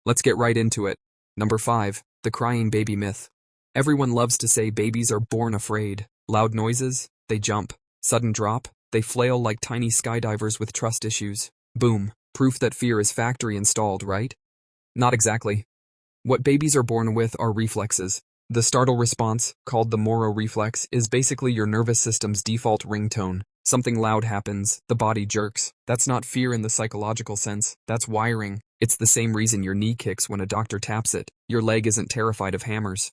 Let's get right into it. Number 5. The crying baby myth. Everyone loves to say babies are born afraid. Loud noises, they jump. Sudden drop, they flail like tiny skydivers with trust issues. Boom. Proof that fear is factory installed, right? Not exactly. What babies are born with are reflexes. The startle response, called the Moro reflex, is basically your nervous system's default ringtone. Something loud happens, the body jerks. That's not fear in the psychological sense, that's wiring. It's the same reason your knee kicks when a doctor taps it. Your leg isn't terrified of hammers.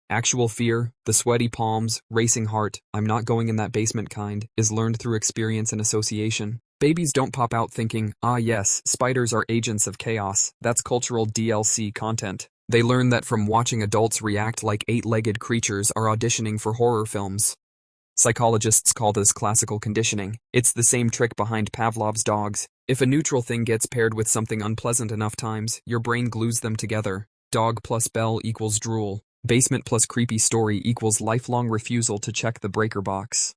Actual fear, the sweaty palms, racing heart, I'm not going in that basement kind, is learned through experience and association. Babies don't pop out thinking, ah yes, spiders are agents of chaos. That's cultural DLC content. They learn that from watching adults react like eight-legged creatures are auditioning for horror films. Psychologists call this classical conditioning. It's the same trick behind Pavlov's dogs. If a neutral thing gets paired with something unpleasant enough times, your brain glues them together. Dog plus bell equals drool. Basement plus creepy story equals lifelong refusal to check the breaker box.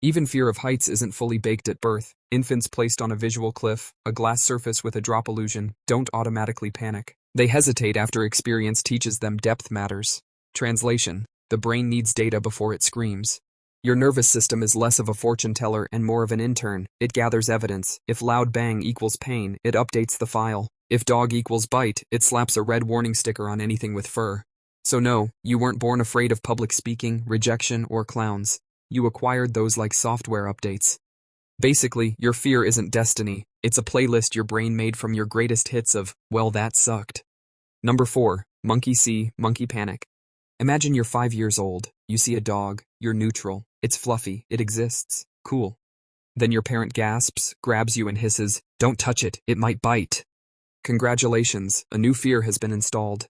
Even fear of heights isn't fully baked at birth. Infants placed on a visual cliff, a glass surface with a drop illusion, don't automatically panic. They hesitate after experience teaches them depth matters. Translation: the brain needs data before it screams. Your nervous system is less of a fortune teller and more of an intern. It gathers evidence. If loud bang equals pain, it updates the file. If dog equals bite, it slaps a red warning sticker on anything with fur. So no, you weren't born afraid of public speaking, rejection, or clowns. You acquired those like software updates. Basically, your fear isn't destiny. It's a playlist your brain made from your greatest hits of, well, that sucked. Number 4. Monkey see, monkey panic. Imagine you're 5 years old. You see a dog. You're neutral. It's fluffy. It exists. Cool. Then your parent gasps, grabs you and hisses, "Don't touch it. It might bite." Congratulations, a new fear has been installed.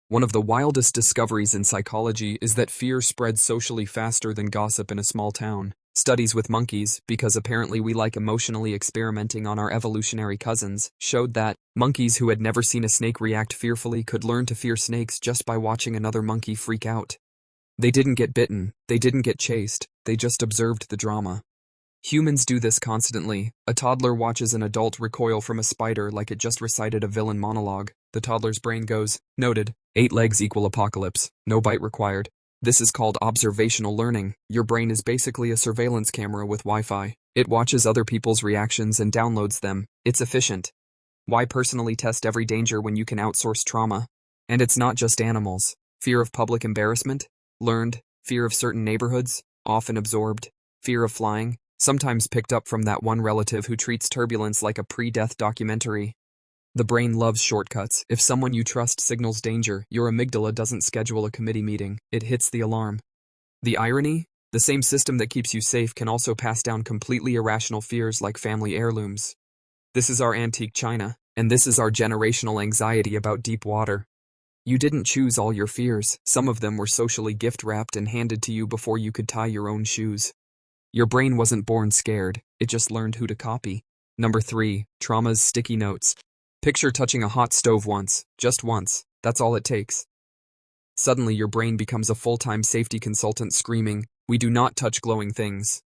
One of the wildest discoveries in psychology is that fear spreads socially faster than gossip in a small town. Studies with monkeys, because apparently we like emotionally experimenting on our evolutionary cousins, showed that monkeys who had never seen a snake react fearfully could learn to fear snakes just by watching another monkey freak out. They didn't get bitten, they didn't get chased, they just observed the drama. Humans do this constantly. A toddler watches an adult recoil from a spider like it just recited a villain monologue. The toddler's brain goes, noted, 8 legs equal apocalypse, no bite required. This is called observational learning. Your brain is basically a surveillance camera with Wi-Fi. It watches other people's reactions and downloads them. It's efficient. Why personally test every danger when you can outsource trauma? And it's not just animals. Fear of public embarrassment? Learned. Fear of certain neighborhoods? Often absorbed. Fear of flying? Sometimes picked up from that one relative who treats turbulence like a pre-death documentary. The brain loves shortcuts. If someone you trust signals danger, your amygdala doesn't schedule a committee meeting. It hits the alarm. The irony? The same system that keeps you safe can also pass down completely irrational fears like family heirlooms. This is our antique china, and this is our generational anxiety about deep water. You didn't choose all your fears. Some of them were socially gift-wrapped and handed to you before you could tie your own shoes. Your brain wasn't born scared, it just learned who to copy. Number 3. Trauma's sticky notes. Picture touching a hot stove once, just once, that's all it takes. Suddenly your brain becomes a full-time safety consultant screaming, "We do not touch glowing things."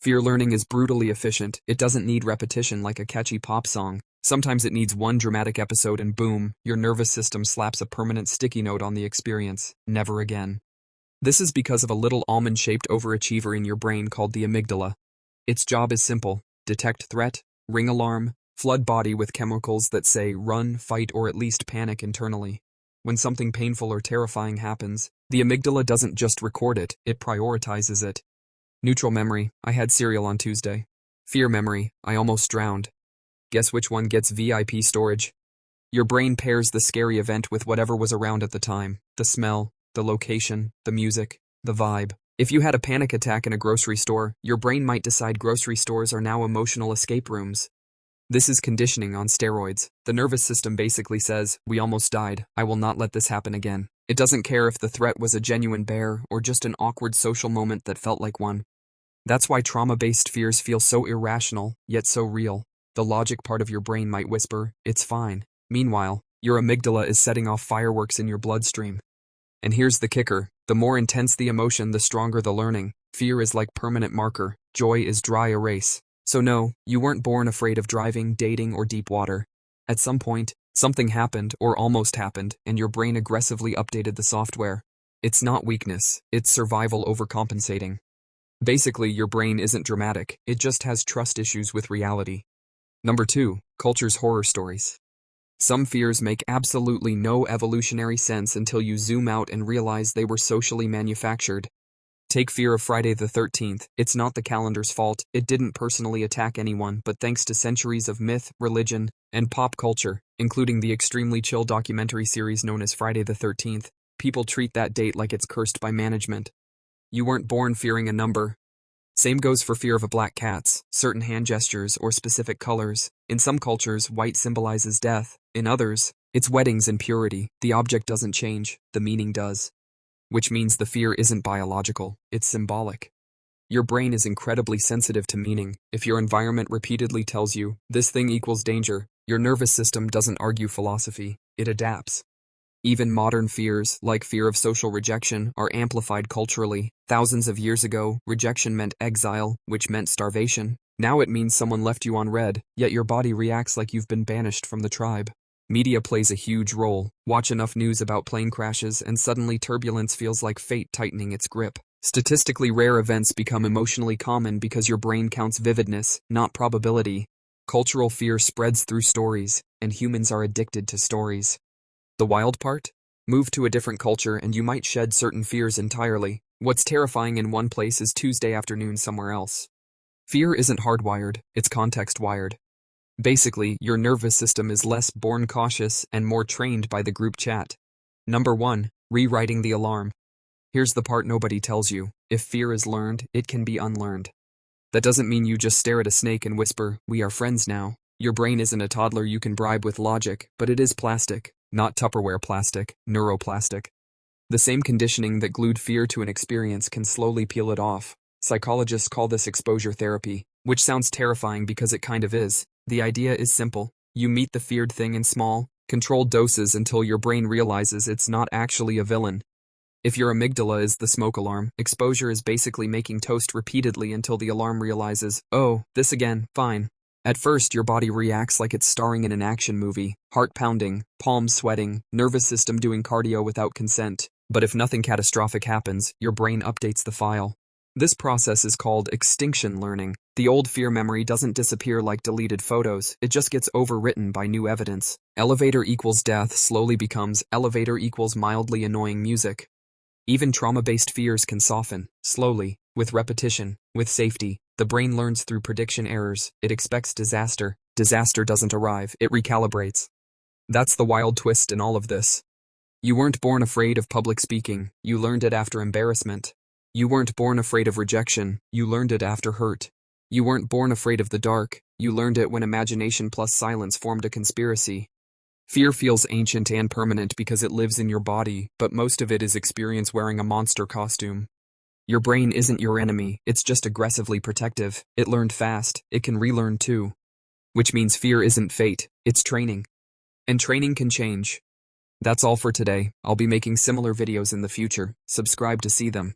Fear learning is brutally efficient. It doesn't need repetition like a catchy pop song. Sometimes it needs one dramatic episode and boom, your nervous system slaps a permanent sticky note on the experience. Never again. This is because of a little almond-shaped overachiever in your brain called the amygdala. Its job is simple: detect threat, ring alarm, flood body with chemicals that say run, fight, or at least panic internally. When something painful or terrifying happens, the amygdala doesn't just record it, it prioritizes it. Neutral memory, I had cereal on Tuesday. Fear memory, I almost drowned. Guess which one gets VIP storage? Your brain pairs the scary event with whatever was around at the time: the smell, the location, the music, the vibe. If you had a panic attack in a grocery store, your brain might decide grocery stores are now emotional escape rooms. This is conditioning on steroids. The nervous system basically says, "We almost died. I will not let this happen again." It doesn't care if the threat was a genuine bear or just an awkward social moment that felt like one. That's why trauma-based fears feel so irrational, yet so real. The logic part of your brain might whisper, "It's fine." Meanwhile, your amygdala is setting off fireworks in your bloodstream. And here's the kicker: the more intense the emotion, the stronger the learning. Fear is like permanent marker. Joy is dry erase. So no, you weren't born afraid of driving, dating, or deep water. At some point, Something happened or almost happened, and your brain aggressively updated the software. It's not weakness, it's survival overcompensating. Basically, your brain isn't dramatic, it just has trust issues with reality. Number 2, culture's horror stories. Some fears make absolutely no evolutionary sense until you zoom out and realize they were socially manufactured. Take fear of Friday the 13th. It's not the calendar's fault, it didn't personally attack anyone, but thanks to centuries of myth, religion, and pop culture, including the extremely chill documentary series known as Friday the 13th, people treat that date like it's cursed by management. You weren't born fearing a number. Same goes for fear of black cats, certain hand gestures, or specific colors. In some cultures, white symbolizes death. In others, it's weddings and purity. The object doesn't change, the meaning does. Which means the fear isn't biological, it's symbolic. Your brain is incredibly sensitive to meaning. If your environment repeatedly tells you, this thing equals danger, your nervous system doesn't argue philosophy, it adapts. Even modern fears, like fear of social rejection, are amplified culturally. Thousands of years ago, rejection meant exile, which meant starvation. Now it means someone left you on red, yet your body reacts like you've been banished from the tribe. Media plays a huge role. Watch enough news about plane crashes and suddenly turbulence feels like fate tightening its grip. Statistically rare events become emotionally common because your brain counts vividness, not probability. Cultural fear spreads through stories, and humans are addicted to stories. The wild part? Move to a different culture and you might shed certain fears entirely. What's terrifying in one place is Tuesday afternoon somewhere else. Fear isn't hardwired, it's context-wired. Basically, your nervous system is less born cautious and more trained by the group chat. Number 1, rewriting the alarm. Here's the part nobody tells you. If fear is learned, it can be unlearned. That doesn't mean you just stare at a snake and whisper, "We are friends now." Your brain isn't a toddler you can bribe with logic, but it is plastic. Not Tupperware plastic, neuroplastic. The same conditioning that glued fear to an experience can slowly peel it off. Psychologists call this exposure therapy, which sounds terrifying because it kind of is. The idea is simple. You meet the feared thing in small, controlled doses until your brain realizes it's not actually a villain. If your amygdala is the smoke alarm, exposure is basically making toast repeatedly until the alarm realizes, oh, this again, fine. At first, your body reacts like it's starring in an action movie, heart pounding, palms sweating, nervous system doing cardio without consent. But if nothing catastrophic happens, your brain updates the file. This process is called extinction learning. The old fear memory doesn't disappear like deleted photos, it just gets overwritten by new evidence. Elevator equals death slowly becomes elevator equals mildly annoying music. Even trauma-based fears can soften, slowly, with repetition, with safety. The brain learns through prediction errors. It expects disaster. Disaster doesn't arrive, it recalibrates. That's the wild twist in all of this. You weren't born afraid of public speaking, you learned it after embarrassment. You weren't born afraid of rejection, you learned it after hurt. You weren't born afraid of the dark, you learned it when imagination plus silence formed a conspiracy. Fear feels ancient and permanent because it lives in your body, but most of it is experience wearing a monster costume. Your brain isn't your enemy, it's just aggressively protective. It learned fast, it can relearn too. Which means fear isn't fate, it's training. And training can change. That's all for today. I'll be making similar videos in the future. Subscribe to see them.